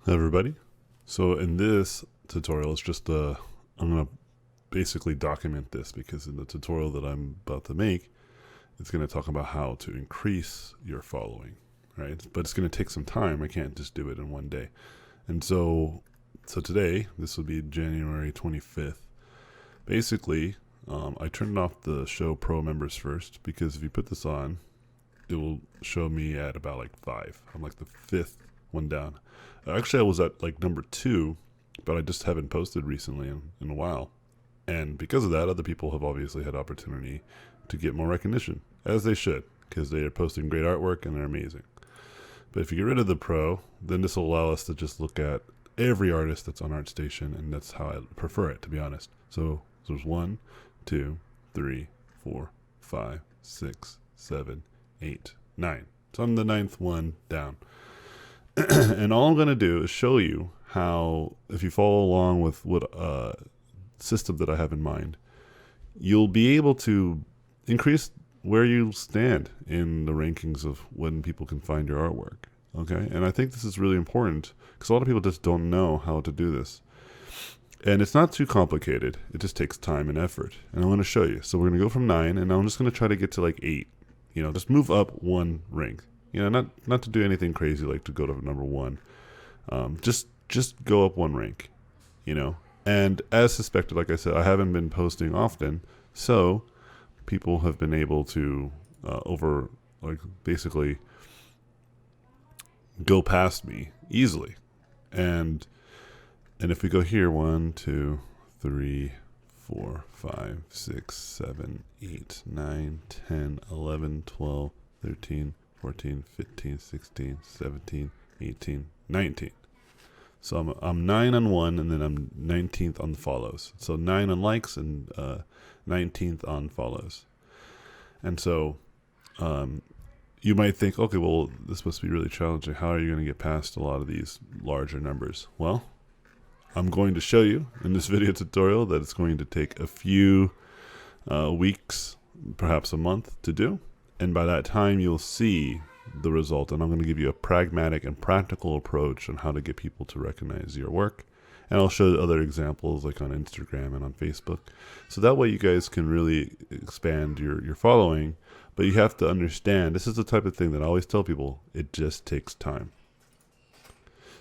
Hi everybody. So in this tutorial, it's just I'm going to basically document this because in the tutorial that I'm about to make, it's going to talk about how to increase your following, right? But it's going to take some time. I can't just do it in one day. And so today, this will be January 25th. Basically, I turned off the show pro members first because if you put this on, it will show me at about like 5. I'm like the 5th one down. Actually, I was at like number 2, but I just haven't posted recently in a while. And because of that, other people have obviously had opportunity to get more recognition, as they should, because they are posting great artwork and they're amazing. But if you get rid of the pro, then this will allow us to just look at every artist that's on ArtStation, and that's how I prefer it, to be honest. So there's 1, 2, 3, 4, 5, 6, 7, 8, 9. So I'm the 9th one down. And all I'm going to do is show you how, if you follow along with what system that I have in mind, you'll be able to increase where you stand in the rankings of when people can find your artwork. Okay, and I think this is really important because a lot of people just don't know how to do this. And it's not too complicated. It just takes time and effort. And I'm going to show you. So we're going to go from 9, and I'm just going to try to get to like 8. Just move up one rank. Not to do anything crazy like to go to number 1. Just go up one rank. And as suspected, like I said, I haven't been posting often, so people have been able to basically go past me easily. And if we go here, 1, 2, 3, 4, 5, 6, 7, 8, 9, 10, 11, 12, 13, 14, 15, 16, 17, 18, 19. So I'm 9 on one, and then I'm 19th on the follows. So 9 on likes and 19th on follows. And so you might think, okay, well, this must be really challenging. How are you going to get past a lot of these larger numbers? Well, I'm going to show you in this video tutorial that it's going to take a few weeks, perhaps a month to do. And by that time, you'll see the result. And I'm going to give you a pragmatic and practical approach on how to get people to recognize your work. And I'll show other examples like on Instagram and on Facebook. So that way you guys can really expand your following. But you have to understand, this is the type of thing that I always tell people, it just takes time.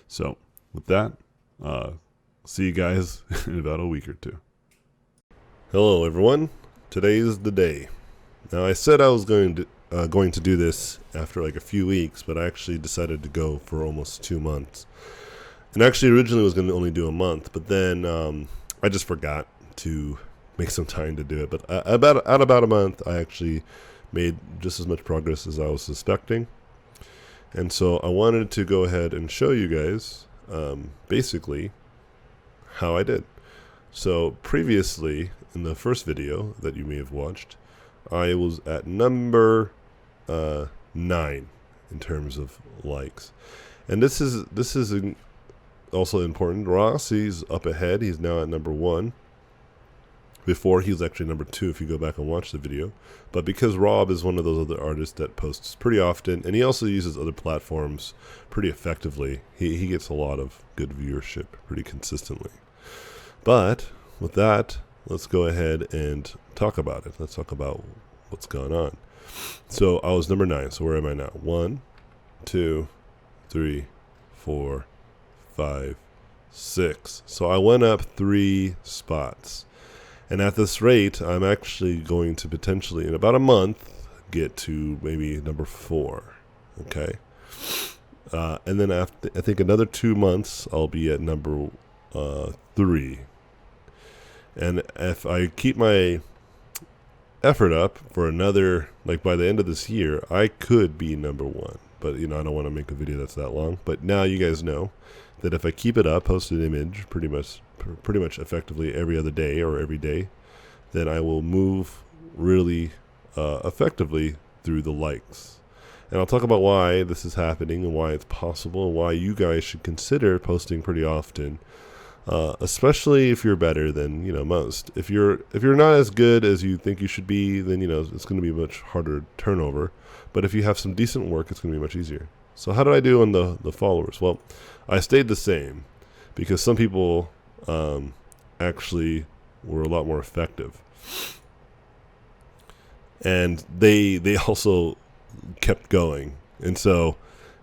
So with that, see you guys in about a week or two. Hello everyone, today is the day. Now I said I was going to do this after like a few weeks, but I actually decided to go for almost 2 months. And actually originally was going to only do a month, but then I just forgot to make some time to do it. But about a month, I actually made just as much progress as I was suspecting. And so I wanted to go ahead and show you guys basically how I did. So previously, in the first video that you may have watched, I was at number 9 in terms of likes. And this is also important. Ross, he's up ahead. He's now at number 1. Before, he was actually number 2 if you go back and watch the video. But because Rob is one of those other artists that posts pretty often, and he also uses other platforms pretty effectively, he gets a lot of good viewership pretty consistently. But with that, let's go ahead and talk about it. Let's talk about what's going on. So I was number 9. So where am I now? 1, 2, 3, 4, 5, 6. So I went up 3 spots. And at this rate, I'm actually going to potentially, in about a month, get to maybe number 4. Okay? And then after, I think another 2 months, I'll be at number 3. And if I keep my effort up for another, like by the end of this year, I could be number 1. But, I don't want to make a video that's that long. But now you guys know that if I keep it up, post an image pretty much effectively every other day or every day, then I will move really effectively through the likes. And I'll talk about why this is happening and why it's possible and why you guys should consider posting pretty often. Especially if you're better than most. If you're not as good as you think you should be, then it's going to be much harder turnover. But if you have some decent work, it's going to be much easier. So how did I do on the followers? Well, I stayed the same because some people actually were a lot more effective. And they also kept going. And so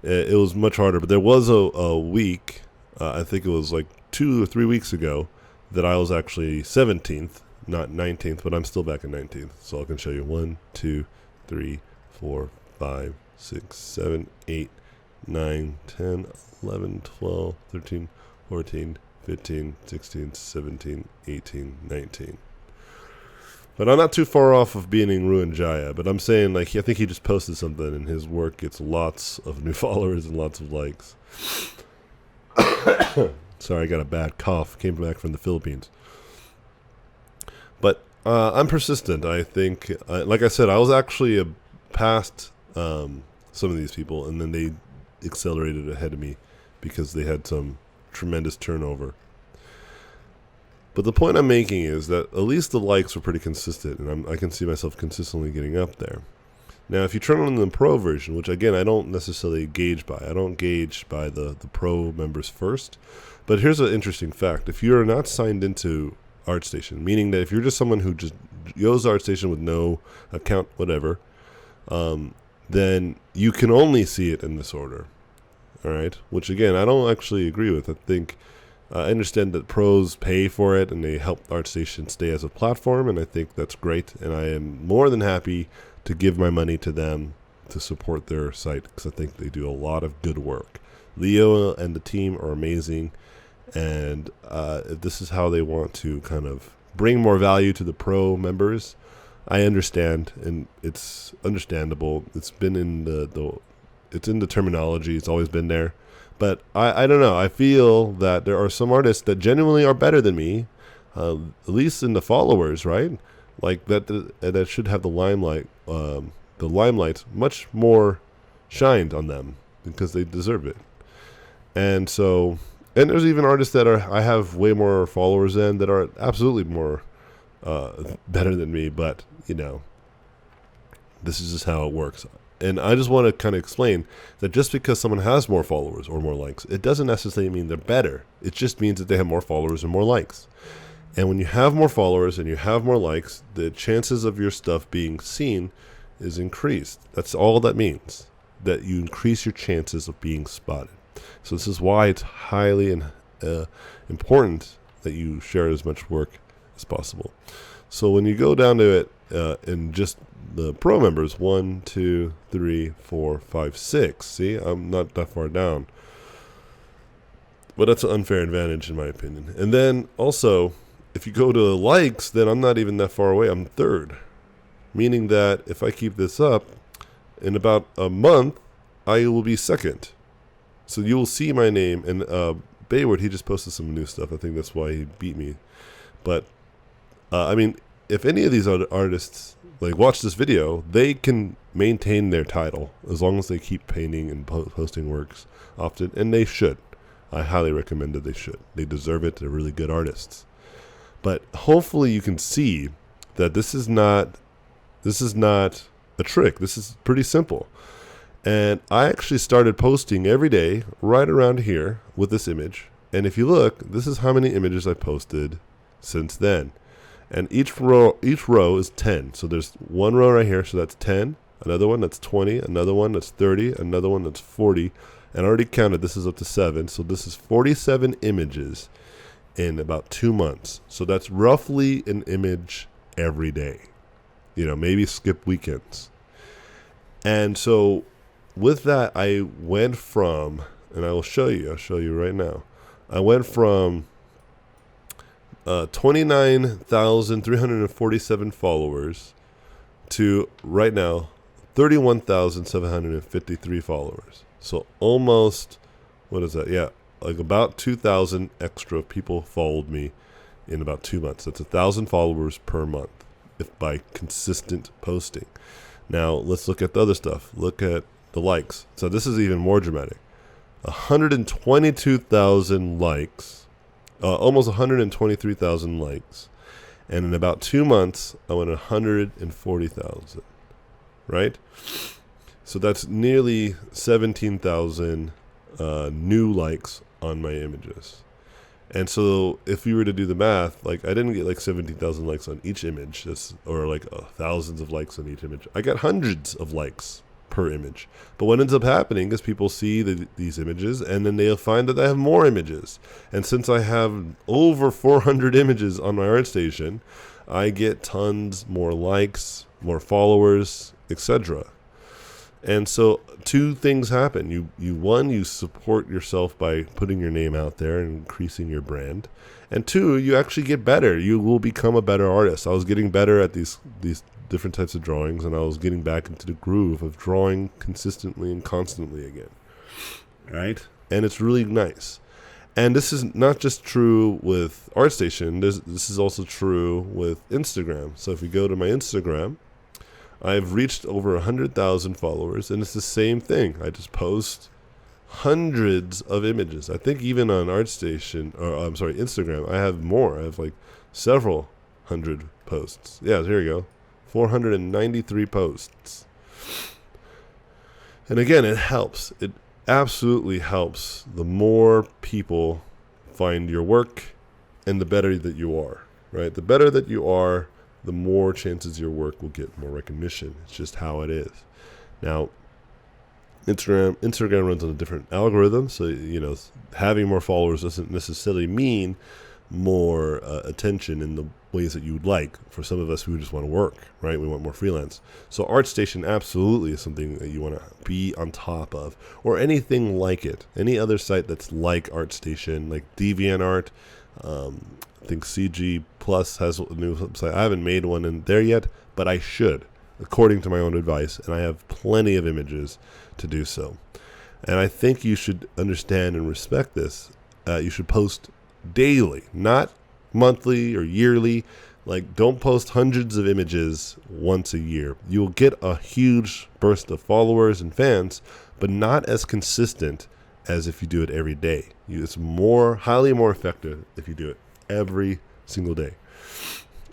it was much harder. But there was a week, I think it was like 2 or 3 weeks ago, that I was actually 17th, not 19th, but I'm still back in 19th. So I can show you 1, 2, 3, 4, 5, 6, 7, 8, 9, 10, 11, 12, 13, 14, 15, 16, 17, 18, 19. But I'm not too far off of being in Ruin Jaya. But I'm saying, like, I think he just posted something, and his work gets lots of new followers and lots of likes. Sorry, I got a bad cough. Came back from the Philippines. But I'm persistent. I think, like I said, I was actually past some of these people, and then they accelerated ahead of me because they had some tremendous turnover. But the point I'm making is that at least the likes were pretty consistent, and I can see myself consistently getting up there. Now, if you turn on the pro version, which again I don't necessarily gauge by, I don't gauge by the pro members first. But here's an interesting fact: if you're not signed into ArtStation, meaning that if you're just someone who just goes to ArtStation with no account, whatever, then you can only see it in this order. All right, which again I don't actually agree with. I think I understand that pros pay for it and they help ArtStation stay as a platform, and I think that's great. And I am more than happy to give my money to them to support their site because I think they do a lot of good work. Leo and the team are amazing, and this is how they want to kind of bring more value to the pro members. I understand, and it's understandable. It's been in it's in the terminology. It's always been there. But I don't know. I feel that there are some artists that genuinely are better than me, at least in the followers, right? Like that should have the limelight much more shined on them because they deserve it. And so, and there's even artists that I have way more followers than that are absolutely more better than me. But this is just how it works. And I just want to kind of explain that just because someone has more followers or more likes, it doesn't necessarily mean they're better. It just means that they have more followers and more likes. And when you have more followers and you have more likes, the chances of your stuff being seen is increased. That's all that means, that you increase your chances of being spotted. So this is why it's highly important that you share as much work as possible. So when you go down to it in just the pro members, 1, 2, 3, 4, 5, 6. See, I'm not that far down. But that's an unfair advantage in my opinion. And then also, if you go to likes, then I'm not even that far away. I'm third. Meaning that if I keep this up, in about a month, I will be second. So you will see my name. And Bayward, he just posted some new stuff. I think that's why he beat me. But, I mean, if any of these artists watch this video, they can maintain their title as long as they keep painting and posting works often, and they should. I highly recommend that they should. They deserve it. They're really good artists. But hopefully you can see that this is not a trick. This is pretty simple. And I actually started posting every day right around here with this image. And if you look, this is how many images I posted since then. And each row is 10. So there's one row right here, so that's 10. Another one that's 20. Another one that's 30. Another one that's 40. And I already counted, this is up to 7. So this is 47 images in about 2 months. So that's roughly an image every day. Maybe skip weekends. And so with that, I went from, and I'll show you right now. I went from 29,347 followers to right now 31,753 followers. So almost, what is that? Yeah, like about 2,000 extra people followed me in about 2 months. That's 1,000 followers per month if by consistent posting. Now let's look at the other stuff. Look at the likes. So this is even more dramatic. 122,000 likes. Almost 123,000 likes. And in about 2 months, I went 140,000. Right? So that's nearly 17,000 new likes on my images. And so if we were to do the math, like I didn't get like 17,000 likes on each image, or like thousands of likes on each image. I got hundreds of likes per image. But what ends up happening is people see these images, and then they'll find that I have more images. And since I have over 400 images on my ArtStation, I get tons more likes, more followers, etc. And so two things happen. You support yourself by putting your name out there and increasing your brand. And two, you actually get better. You will become a better artist. I was getting better at these different types of drawings, and I was getting back into the groove of drawing consistently and constantly again. Right? And it's really nice. And this is not just true with ArtStation. This is also true with Instagram. So if you go to my Instagram, I've reached over 100,000 followers, and it's the same thing. I just post hundreds of images. I think even on Instagram, I have more. I have like several hundred posts. Yeah, here you go. 493 posts. And again, it helps. It absolutely helps. The more people find your work, and the better that you are, right? The better that you are, the more chances your work will get more recognition. It's just how it is. Now, Instagram runs on a different algorithm, so having more followers doesn't necessarily mean more attention in the ways that you would like. For some of us who just want to work, right? We want more freelance. So ArtStation absolutely is something that you want to be on top of, or anything like it. Any other site that's like ArtStation, like DeviantArt. I think CG Plus has a new website. I haven't made one in there yet, but I should, according to my own advice, and I have plenty of images to do so. And I think you should understand and respect this. You should post daily, not monthly or yearly. Like, don't post hundreds of images once a year. You will get a huge burst of followers and fans, but not as consistent as if you do it every day. It's highly more effective if you do it every single day,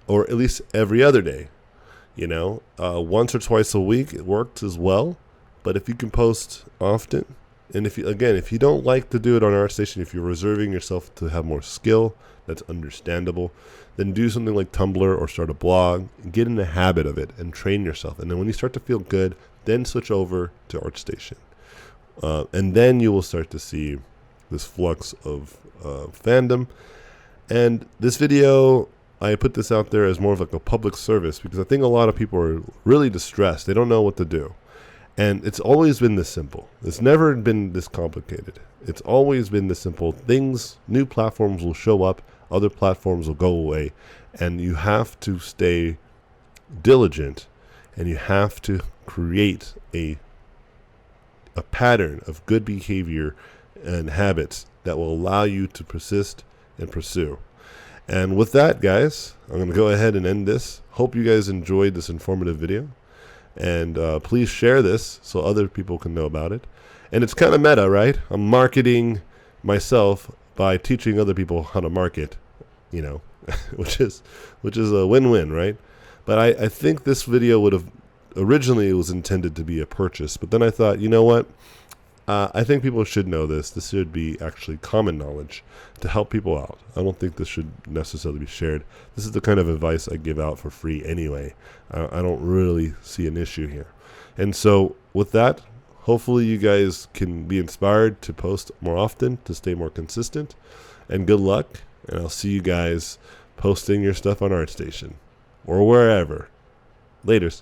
or at least every other day. Once or twice a week, it works as well. But if you can post often, and if you don't like to do it on ArtStation, if you're reserving yourself to have more skill, that's understandable. Then do something like Tumblr or start a blog, and get in the habit of it and train yourself. And then when you start to feel good, then switch over to ArtStation, and then you will start to see this flux of fandom. And this video, I put this out there as more of like a public service, because I think a lot of people are really distressed. They don't know what to do. And it's always been this simple. It's never been this complicated. It's always been this simple. New platforms will show up, other platforms will go away, and you have to stay diligent, and you have to create a pattern of good behavior and habits that will allow you to persist and pursue. And with that, guys, I'm going to go ahead and end this. Hope you guys enjoyed this informative video. And please share this so other people can know about it. And it's kind of meta, right? I'm marketing myself by teaching other people how to market, which is a win-win, right? But I think this video would have originally, it was intended to be a purchase. But then I thought, you know what? I think people should know this. This should be actually common knowledge to help people out. I don't think this should necessarily be shared. This is the kind of advice I give out for free anyway. I don't really see an issue here. And so with that, hopefully you guys can be inspired to post more often, to stay more consistent. And good luck. And I'll see you guys posting your stuff on ArtStation or wherever. Laters.